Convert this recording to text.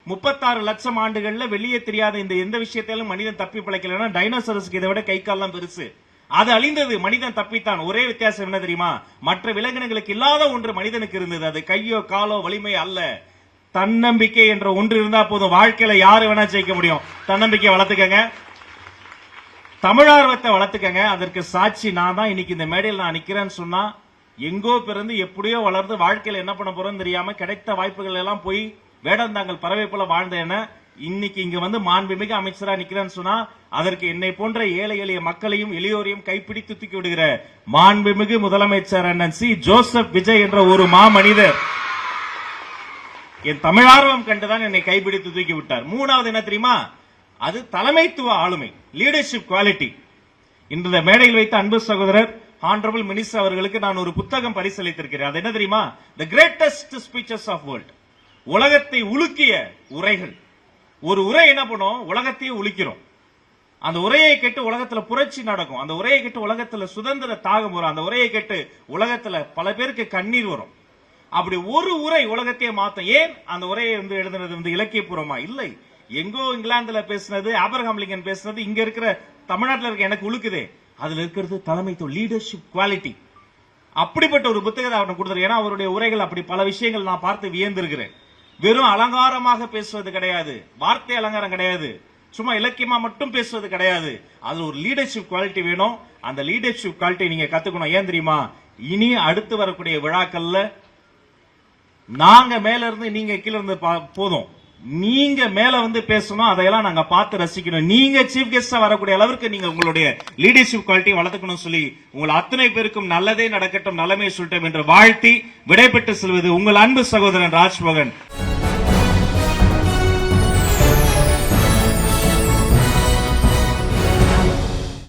36 லட்சம் ஆண்டுகள்ல வெளியே தெரியாத இந்த எந்த விஷயத்திலும் மனிதன் தப்பி பிழைக்கலன்னா டைனோசரஸ்க்கு இதை விட கை கால்லாம் பெருசு. அது அழிந்தது, மனிதன் தப்பித்தான். ஒரே வித்தியாசம் என்ன தெரியுமா? மற்ற விலங்கினங்களுக்கு இல்லாத ஒன்று மனிதனுக்கு இருந்தது. அது கையோ காலோ வலிமை அல்ல, தன்னம்பிக்கை என்ற ஒன்று இருந்தா போதும். வாழ்க்கையில யாரு வேணா ஜெயிக்க முடியும். தன்னம்பிக்கை வளர்த்துக்கங்க, தமிழார்வத்தை வளர்த்துக்கங்க. அதற்கு சாட்சி நான் தான். இன்னைக்கு இந்த மேடையில் நான் நிக்கிறேன்னு சொன்னா எங்கோ பிறந்து எப்படியோ வளர்ந்து வாழ்க்கையில என்ன பண்ண போறோம்னு தெரியாம கிடைத்த வாய்ப்புகள் எல்லாம் போய் வேடந்தாங்கள் பறவை போல வாழ்ந்தேன். இன்னைக்கு இங்க வந்து மாண்புமிகு அமைச்சரா நிக்கிறேன்னு சொன்னா அதற்கு என்னை போன்ற ஏழை எளிய மக்களையும் எளியோரையும் கைப்பிடித்து தூக்கி விடுகிற மாண்புமிகு முதலமைச்சர் அண்ணன் சி ஜோசப் விஜய் என்ற ஒரு மாமனிதர் என் தமிழார்வம் கண்டுதான் என்னை கைப்பிடித்து தூக்கி விட்டார். மூணாவது என்ன தெரியுமா? அது தலைமைத்துவ ஆளுமை, லீடர்ஷிப் குவாலிட்டி. இன்று மேடையில் வைத்த அன்பு சகோதரர் ஹானரபிள் மினிஸ்டர் அவர்களுக்கு நான் ஒரு புத்தகம் பரிசளித்திருக்கிறேன். அது என்ன தெரியுமா? The greatest speeches of world. உலகத்தை உலுக்கிய உரைகள். ஒரு உரை என்ன பண்ணும்? உலகத்தையே உலுக்கிறோம். அந்த உரையை கேட்டு உலகத்துல புரட்சி நடக்கும். அந்த உரையை கேட்டு உலகத்துல சுதந்திர தாகம் வரும். அந்த உரையை கேட்டு உலகத்துல பல பேருக்கு கண்ணீர் வரும். அப்படி ஒரு உரை உலகத்தையே மாத்தும். ஏன் அந்த உரையை எழுதுனது இலக்கியபூர்வமா? இல்லை, எங்கோ இங்கிலாந்துல பேசினது, ஆபிரகாம் லிங்கன் பேசினது இங்க இருக்கிற தமிழ்நாட்டில் இருக்க எனக்கு உழுக்குதே. அதுல இருக்கிறது தலைமைத்துவம், லீடர்ஷிப் குவாலிட்டி. அப்படிப்பட்ட ஒரு புத்தகத்தை அவனுக்கு கொடுத்தாரு. ஏன்னா அவருடைய உரைகள் அப்படி பல விஷயங்கள் நான் பார்த்து வியந்திருக்கிறேன். வெறும் அலங்காரமாக பேசுவது கிடையாது, வார்த்தை அலங்காரம் கிடையாது, சும்மா இலக்கியமா மட்டும் பேசுவது கிடையாது. அது ஒரு லீடர்ஷிப் குவாலிட்டி வேணும். அந்த லீடர்ஷிப் குவாலிட்டி நீங்க கத்துக்கணும். ஏன் தெரியுமா? இனி அடுத்து வரக்கூடிய விழாக்கள்ல நாங்க மேல இருந்து நீங்க கீழ இருந்து போதும், நீங்க மேல வந்து பேசணும். அதையெல்லாம் நாங்க பார்த்து ரசிக்கணும். நீங்க சீஃப் கெஸ்டா வரக்கூடிய அளவுக்கு நீங்க உங்களுடைய லீடர்ஷிப் குவாலிட்டி வளர்த்துக்கணும் சொல்லி உங்கள் அத்தனை பேருக்கும் நல்லதே நடக்கட்டும், நலமே சொல்லட்டும் என்று வாழ்த்தி விடைபெற்று செல்வது உங்கள் அன்பு சகோதரன் ராஜ்மோகன்.